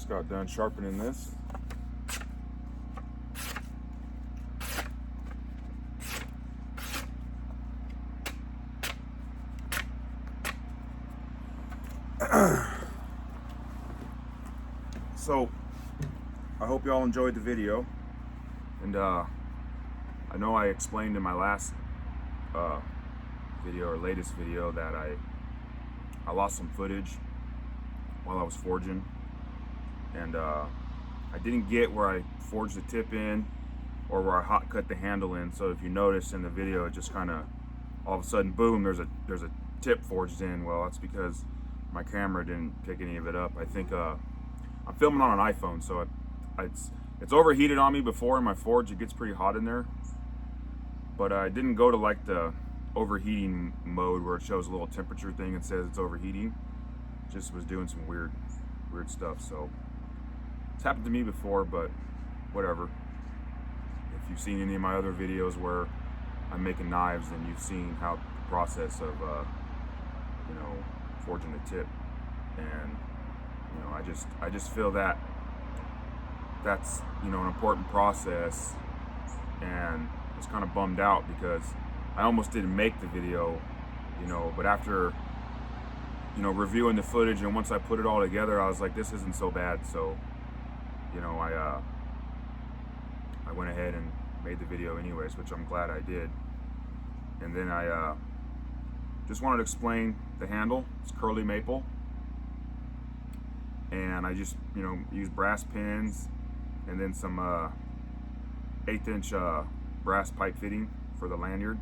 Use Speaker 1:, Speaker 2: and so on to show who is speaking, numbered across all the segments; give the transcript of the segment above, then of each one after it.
Speaker 1: just got done sharpening this. So I hope y'all enjoyed the video, and I know I explained in my last video or latest video that I lost some footage while I was forging, and I didn't get where I forged the tip in or where I hot cut the handle in. So if you notice in the video, it just kind of all of a sudden, boom, there's a tip forged in. Well, that's because my camera didn't pick any of it up. I think I'm filming on an iPhone, so it's overheated on me before in my forge. It gets pretty hot in there, but I didn't go to like the overheating mode where it shows a little temperature thing and says it's overheating. Just was doing some weird stuff. So it's happened to me before, but whatever. If you've seen any of my other videos where I'm making knives, then you've seen how the process of forging the tip. And I just feel that that's an important process, and I was kind of bummed out because I almost didn't make the video, but after reviewing the footage, and once I put it all together, I was like, this isn't so bad. So I went ahead and made the video anyways, which I'm glad I did. And then I just wanted to explain the handle. It's curly maple, and I just used brass pins and then some 1/8 inch brass pipe fitting for the lanyard,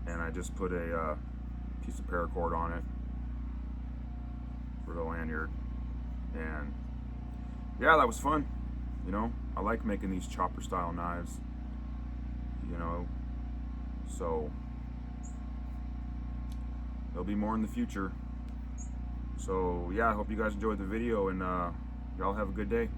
Speaker 1: and I just put a piece of paracord on it for the lanyard. And yeah, that was fun. I like making these chopper style knives, so there'll be more in the future. So yeah, I hope you guys enjoyed the video, and y'all have a good day.